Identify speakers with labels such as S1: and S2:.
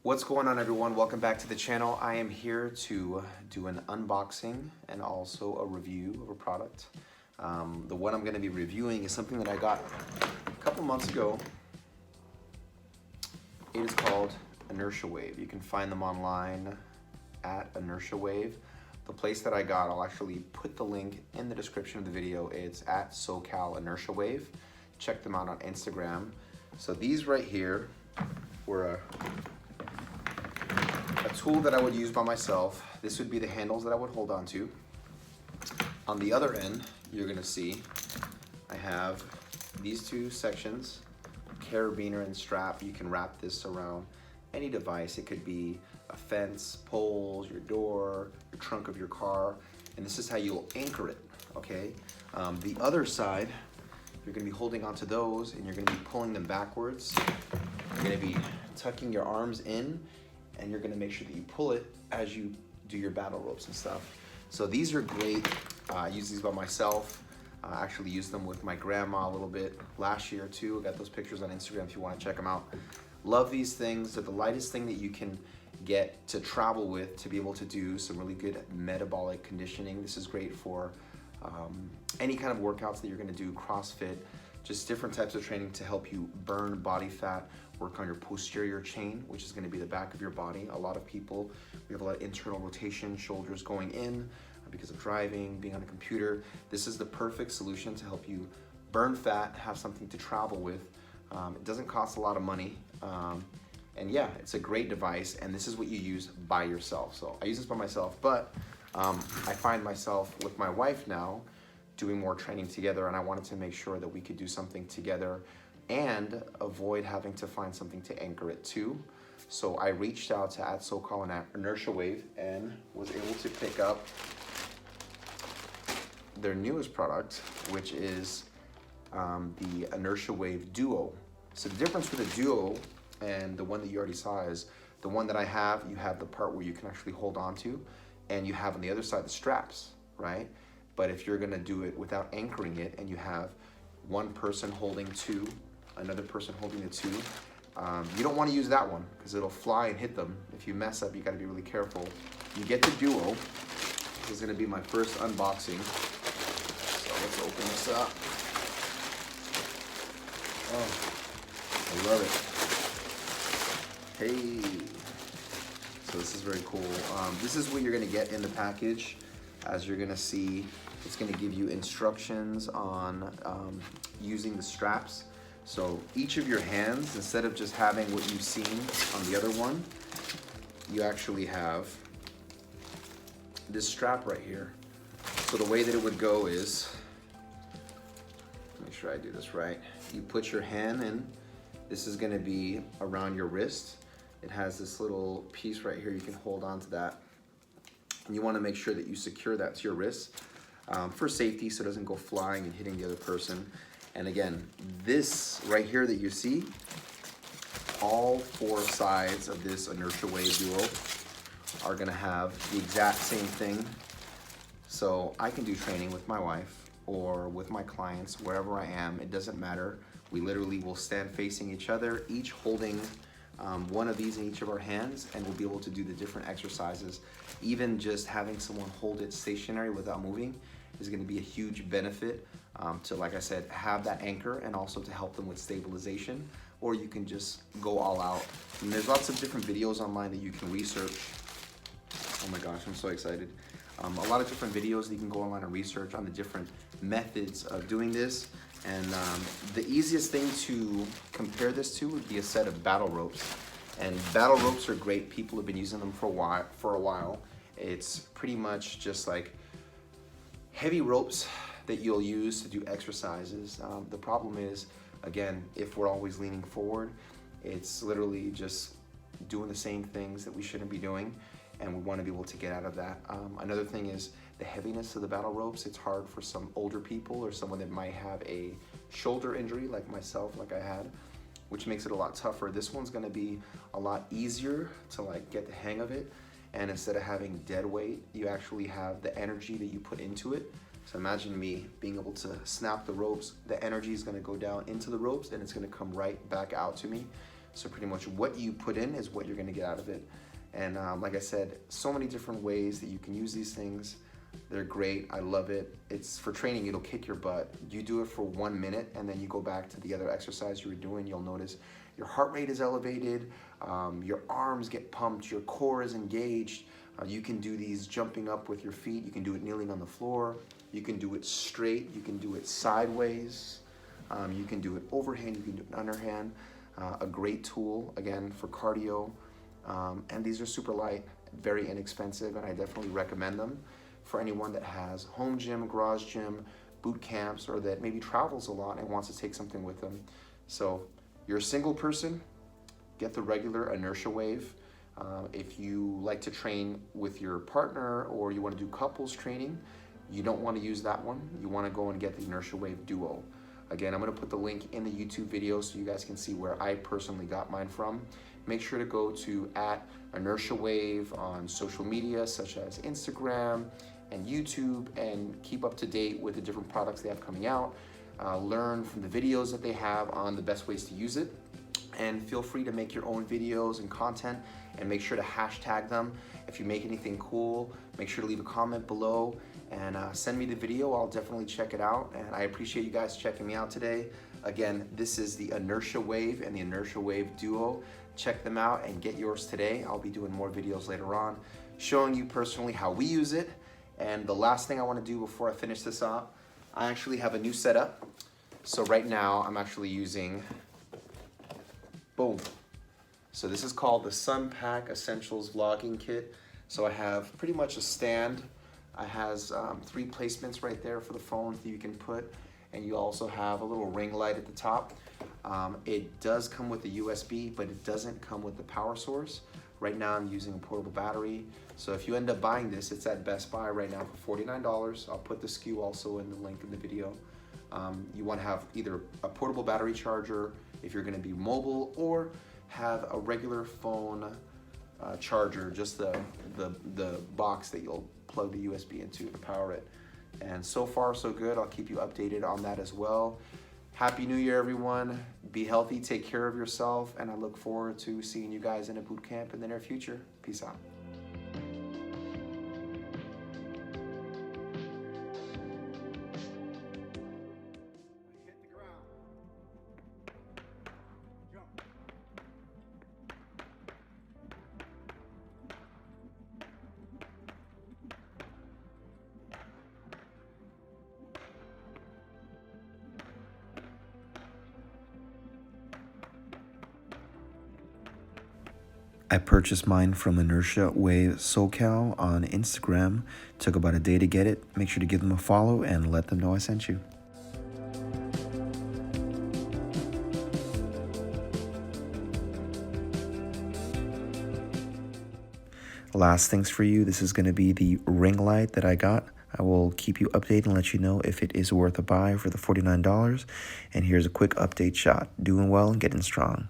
S1: What's going on, everyone? Welcome back to the channel. I am here to do an unboxing and also a review of a product. The one I'm going to be reviewing is something that I got a couple months ago. It is called InertiaWave. You can find them online at InertiaWave. The place that I got, I'll actually put the link in the description of the video. It's at SoCal InertiaWave. Check them out on Instagram. So these right here were a tool that I would use by myself. This would be the handles that I would hold on to. On the other end, you're gonna see I have these two sections, carabiner and strap. You can wrap this around any device. It could be a fence, poles, your door, your trunk of your car, and this is how you'll anchor it, okay? The other side, you're gonna be holding onto those and you're gonna be pulling them backwards. You're gonna be tucking your arms in and you're gonna make sure that you pull it as you do your battle ropes and stuff. So these are great. I use these by myself. I actually used them with my grandma a little bit last year too. I got those pictures on Instagram if you wanna check them out. Love these things. They're the lightest thing that you can get to travel with to be able to do some really good metabolic conditioning. This is great for any kind of workouts that you're gonna do, CrossFit, just different types of training to help you burn body fat, work on your posterior chain, which is gonna be the back of your body. A lot of people, we have a lot of internal rotation, shoulders going in because of driving, being on a computer. This is the perfect solution to help you burn fat, have something to travel with. It doesn't cost a lot of money. And yeah, it's a great device, and this is what you use by yourself. So I use this by myself, but I find myself with my wife now doing more training together, and I wanted to make sure that we could do something together and avoid having to find something to anchor it to. So I reached out to at SoCal and at InertiaWave and was able to pick up their newest product, which is the InertiaWave Duo. So the difference with the Duo and the one that you already saw is the one that I have, you have the part where you can actually hold on to, and you have on the other side the straps, right? But if you're gonna do it without anchoring it and you have one person holding two, another person holding the two, you don't wanna use that one because it'll fly and hit them. If you mess up, you gotta be really careful. You get the Duo. This is gonna be my first unboxing. So let's open this up. Oh, I love it. Hey. So this is very cool. This is what you're gonna get in the package. As you're gonna see, it's gonna give you instructions on using the straps. So each of your hands, instead of just having what you've seen on the other one, you actually have this strap right here. So the way that it would go is, make sure I do this right. You put your hand in, this is gonna be around your wrist. It has this little piece right here, you can hold on to that. And you wanna make sure that you secure that to your wrist for safety so it doesn't go flying and hitting the other person. And again, this right here that you see, all four sides of this InertiaWave Duo are gonna have the exact same thing. So I can do training with my wife or with my clients, wherever I am, it doesn't matter. We literally will stand facing each other, each holding one of these in each of our hands, and we'll be able to do the different exercises. Even just having someone hold it stationary without moving is gonna be a huge benefit to, like I said, have that anchor and also to help them with stabilization, or you can just go all out. And there's lots of different videos online that you can research. Oh my gosh, I'm so excited. A lot of different videos that you can go online and research on the different methods of doing this. And the easiest thing to compare this to would be a set of battle ropes. And battle ropes are great. People have been using them for a while. It's pretty much just like heavy ropes that you'll use to do exercises. The problem is, again, if we're always leaning forward, it's literally just doing the same things that we shouldn't be doing, and we want to be able to get out of that. Another thing is the heaviness of the battle ropes. It's hard for some older people or someone that might have a shoulder injury like myself, like I had, which makes it a lot tougher. This one's gonna be a lot easier to like get the hang of it. And instead of having dead weight, you actually have the energy that you put into it. So imagine me being able to snap the ropes. The energy is gonna go down into the ropes and it's gonna come right back out to me. So pretty much what you put in is what you're gonna get out of it. And like I said, so many different ways that you can use these things. They're great, I love it. It's for training, it'll kick your butt. You do it for 1 minute and then you go back to the other exercise you were doing, you'll notice your heart rate is elevated, your arms get pumped, your core is engaged. You can do these jumping up with your feet, you can do it kneeling on the floor, you can do it straight, you can do it sideways, you can do it overhand, you can do it underhand. A great tool, again, for cardio. And these are super light, very inexpensive, and I definitely recommend them for anyone that has home gym, garage gym, boot camps, or that maybe travels a lot and wants to take something with them. So you're a single person, get the regular InertiaWave. If you like to train with your partner or you want to do couples training, you don't want to use that one. You want to go and get the InertiaWave Duo. Again, I'm going to put the link in the YouTube video so you guys can see where I personally got mine from. Make sure to go to @InertiaWave on social media such as Instagram and YouTube, and keep up to date with the different products they have coming out. Learn from the videos that they have on the best ways to use it, and feel free to make your own videos and content, and make sure to hashtag them. If you make anything cool, make sure to leave a comment below and send me the video. I'll definitely check it out, and I appreciate you guys checking me out today. Again, this is the InertiaWave and the InertiaWave Duo. Check them out and get yours today. I'll be doing more videos later on showing you personally how we use it. And the last thing I want to do before I finish this up, I actually have a new setup. So right now I'm actually using, boom. So this is called the Sunpack Essentials Vlogging Kit. So I have pretty much a stand. It has 3 placements right there for the phone that you can put, and you also have a little ring light at the top. It does come with the USB, but it doesn't come with the power source. Right now I'm using a portable battery. So if you end up buying this, it's at Best Buy right now for $49. I'll put the SKU also in the link in the video. You want to have either a portable battery charger if you're going to be mobile, or have a regular phone charger, just the box that you'll plug the USB into to power it. And so far so good. I'll keep you updated on that as well. Happy New Year, everyone. Be healthy, take care of yourself, and I look forward to seeing you guys in a boot camp in the near future. Peace out. I purchased mine from InertiaWave SoCal on Instagram. Took about a day to get it. Make sure to give them a follow and let them know I sent you. Last things for you, this is going to be the ring light that I got. I will keep you updated and let you know if it is worth a buy for the $49. And here's a quick update shot. Doing well and getting strong.